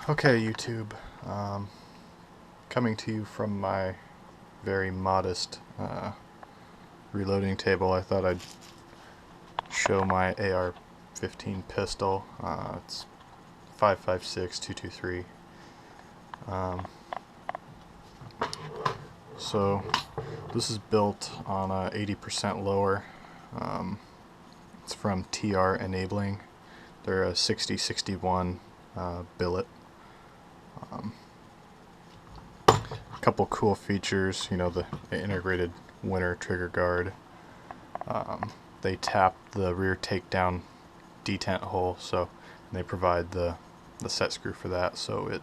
Okay, YouTube. Coming to you from my very modest reloading table, I thought I'd show my AR15 pistol. It's 5.56 223. So this is built on 80% lower. It's from TR Enabling. They're a 6061 billet. A couple cool features, the integrated winter trigger guard. They tap the rear takedown detent hole, so they provide the set screw for that, so it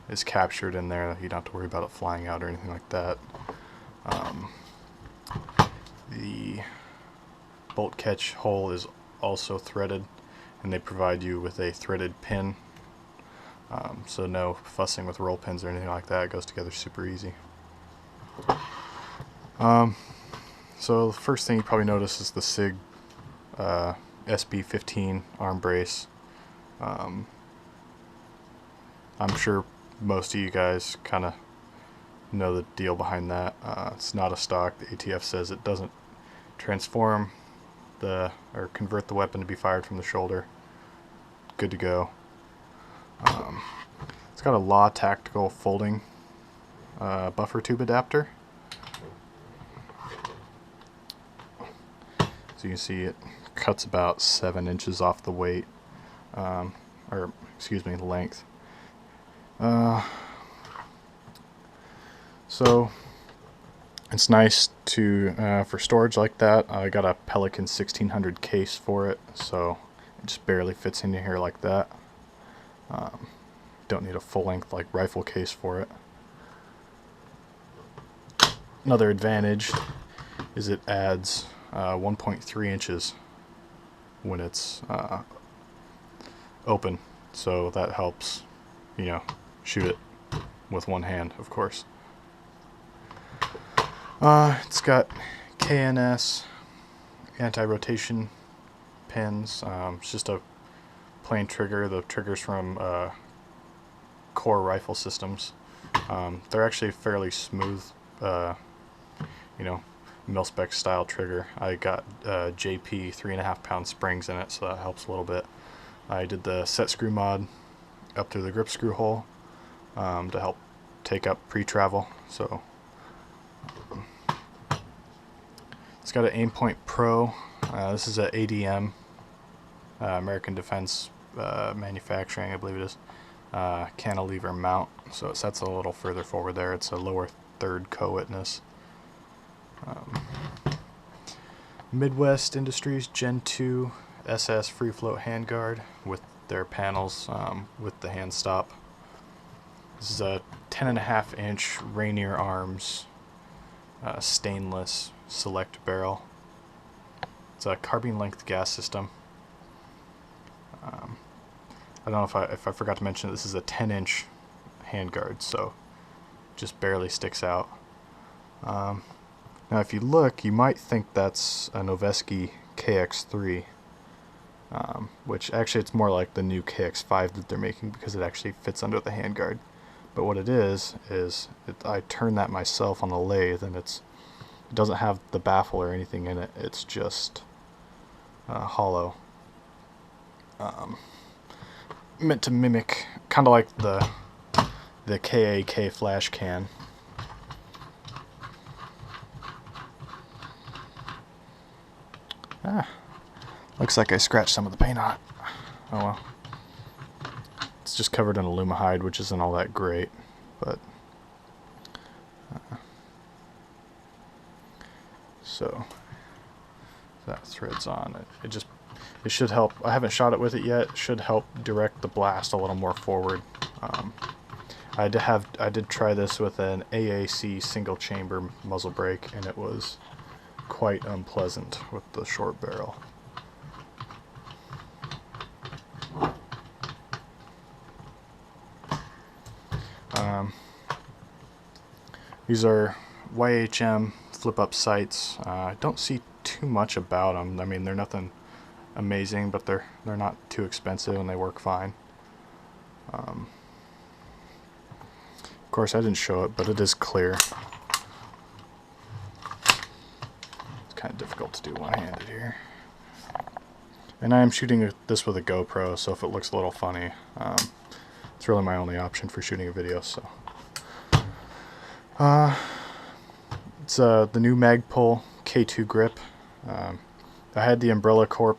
is captured in there. You don't have to worry about it flying out or anything like that. The bolt catch hole is also threaded, and they provide you with a threaded pin. So no fussing with roll pins or anything like that. It goes together super easy. So the first thing you probably notice is the SIG SB15 arm brace. I'm sure most of you guys kind of know the deal behind that. It's not a stock. The ATF says it doesn't transform or convert the weapon to be fired from the shoulder. Good to go. It's got a Law Tactical folding buffer tube adapter. So you can see it cuts about 7 inches off the weight, length. So it's nice to for storage like that. I got a Pelican 1600 case for it, so it just barely fits into here like that. Don't need a full-length like rifle case for it. Another advantage is it adds 1.3 inches when it's open, so that helps, shoot it with one hand, of course. It's got KNS anti-rotation pins. It's just a plain trigger. The trigger's from Core Rifle Systems. They're actually fairly smooth, mil-spec style trigger. I got JP 3.5 pound springs in it, so that helps a little bit. I did the set screw mod up through the grip screw hole to help take up pre-travel. So it's got an Aimpoint Pro. This is a ADM, American Defense Manufacturing, I believe it is. Cantilever mount, so it sets a little further forward there. It's a lower third co-witness. Midwest Industries Gen 2 SS free float handguard with their panels with the hand stop. This is a 10.5 inch Rainier Arms stainless select barrel. It's a carbine length gas system. I don't know if I forgot to mention this is a 10 inch handguard, so just barely sticks out. Now if you look, you might think that's a Noveske KX3, which actually it's more like the new KX5 that they're making because it actually fits under the handguard. But what it is I turned that myself on the lathe, and it doesn't have the baffle or anything in it. It's just hollow. Meant to mimic kind of like the KAK flash can. Looks like I scratched some of the paint on it. Oh well. It's just covered in alumihide, which isn't all that great, but so that threads on. It should help. I haven't shot it with it yet. It should help direct the blast a little more forward. I did try this with an AAC single chamber muzzle brake, and it was quite unpleasant with the short barrel. These are YHM flip-up sights. I don't see too much about them. I mean, they're nothing amazing, but they're not too expensive and they work fine. Of course, I didn't show it, but it is clear. It's kind of difficult to do one-handed here. And I am shooting this with a GoPro, so if it looks a little funny, it's really my only option for shooting a video. So, it's the new Magpul K2 grip. I had the Umbrella Corp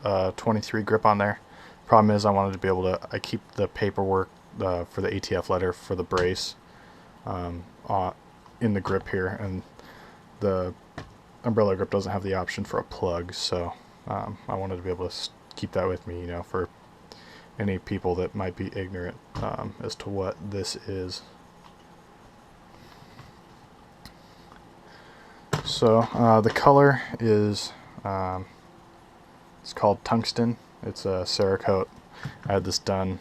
23 grip on there. Problem is, I wanted to be able to. I keep the paperwork for the ATF letter for the brace in the grip here, and the Umbrella grip doesn't have the option for a plug, so I wanted to be able to keep that with me, you know, for any people that might be ignorant as to what this is. So the color is it's called Tungsten. It's a Cerakote. I had this done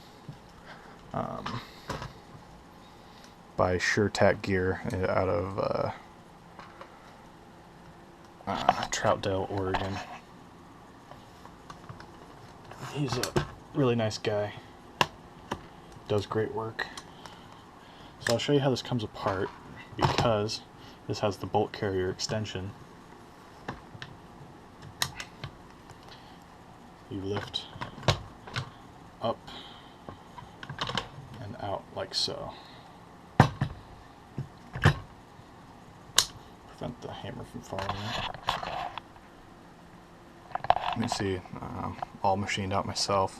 by SureTac Gear out of Troutdale, Oregon. He's a really nice guy. Does great work. So I'll show you how this comes apart, because this has the bolt carrier extension. You lift up and out like so. Prevent the hammer from falling in. Let me see, all machined out myself.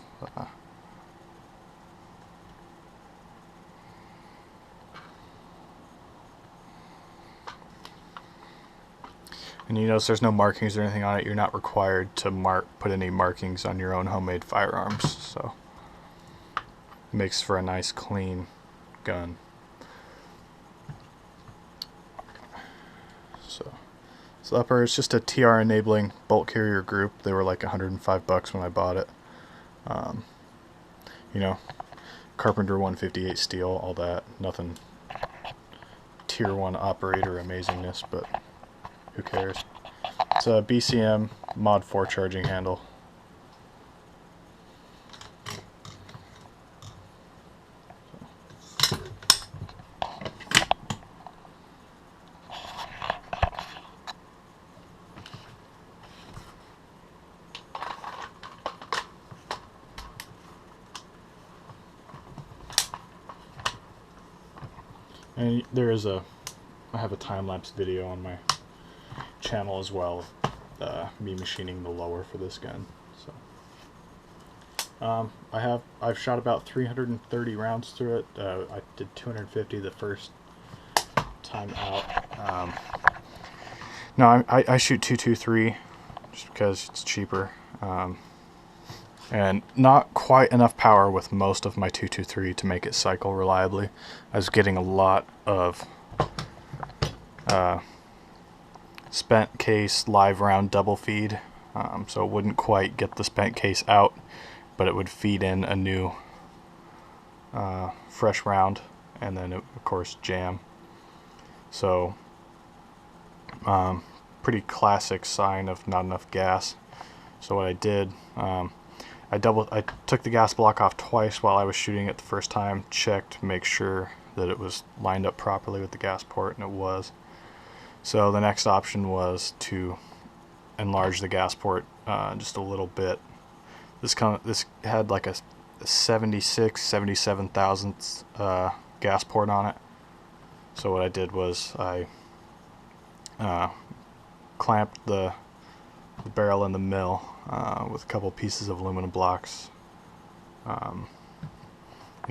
And you notice there's no markings or anything on it. You're not required to put any markings on your own homemade firearms, so it makes for a nice clean gun. So the upper is just a TR enabling bolt carrier group. They were like $105 when I bought it. You know, Carpenter 158 steel, all that. Nothing tier 1 operator amazingness, but who cares? It's a BCM Mod 4 charging handle. And I have a time-lapse video on my channel as well, me machining the lower for this gun. So I've shot about 330 rounds through it. I did 250 the first time out. No, I shoot 223 just because it's cheaper, and not quite enough power with most of my 223 to make it cycle reliably. I was getting a lot of spent case live round double feed, so it wouldn't quite get the spent case out, but it would feed in a new fresh round, and then it, of course, jam. So pretty classic sign of not enough gas. So what I did, I took the gas block off twice while I was shooting it the first time, checked to make sure that it was lined up properly with the gas port, and it was. So the next option was to enlarge the gas port just a little bit. This had like a 77 thousandths gas port on it. So what I did was I clamped the barrel in the mill with a couple pieces of aluminum blocks, and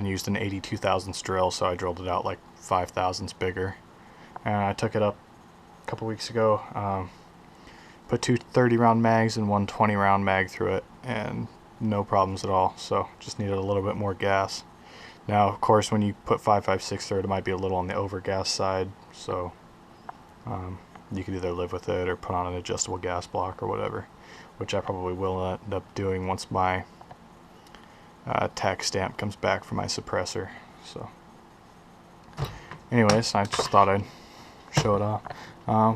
used an 82 thousandths drill, so I drilled it out like 5 thousandths bigger. And I took it up a couple weeks ago, put two 30 round mags and one 20 round mag through it, and no problems at all. So just needed a little bit more gas. Now of course when you put 5.56 through it, it might be a little on the over gas side, so you could either live with it or put on an adjustable gas block or whatever, which I probably will end up doing once my tax stamp comes back for my suppressor. So anyways, I just thought I'd show it off.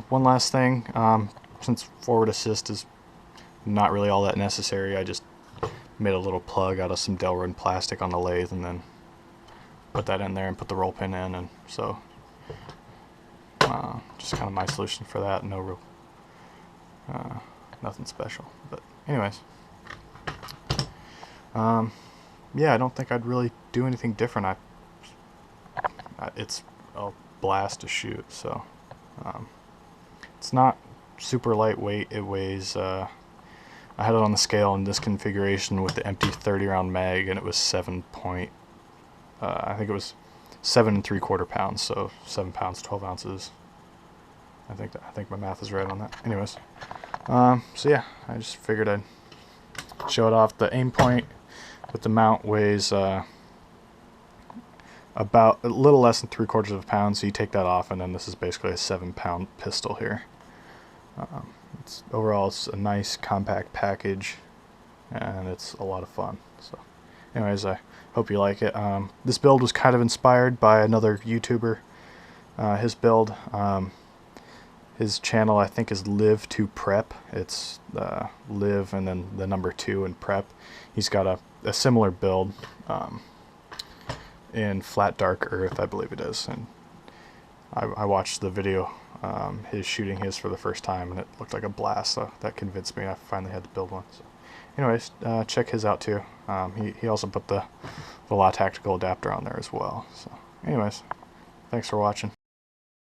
One last thing, since forward assist is not really all that necessary, I just made a little plug out of some Delrin plastic on the lathe and then put that in there and put the roll pin in, and so just kind of my solution for that. No real, nothing special. But anyways, yeah, I don't think I'd really do anything different. It's a blast to shoot, so it's not super lightweight. It weighs, I had it on the scale in this configuration with the empty 30 round mag, and it was I think it was 7 3/4 pounds, so 7 pounds 12 ounces. I think my math is right on that. Anyways, so yeah, I just figured I'd show it off. The aim point with the mount weighs about a little less than 3/4 of a pound, so you take that off, and then this is basically a 7-pound pistol here. Overall, it's a nice compact package, and it's a lot of fun. So anyways, I hope you like it. This build was kind of inspired by another YouTuber. His build, his channel I think is Live to Prep. It's Live and then the number 2 and Prep. He's got a similar build in Flat Dark Earth, I believe it is, and I watched the video, his shooting his for the first time, and it looked like a blast, so that convinced me I finally had to build one. So anyways, check his out too. He also put the La Tactical adapter on there as well. So anyways, thanks for watching.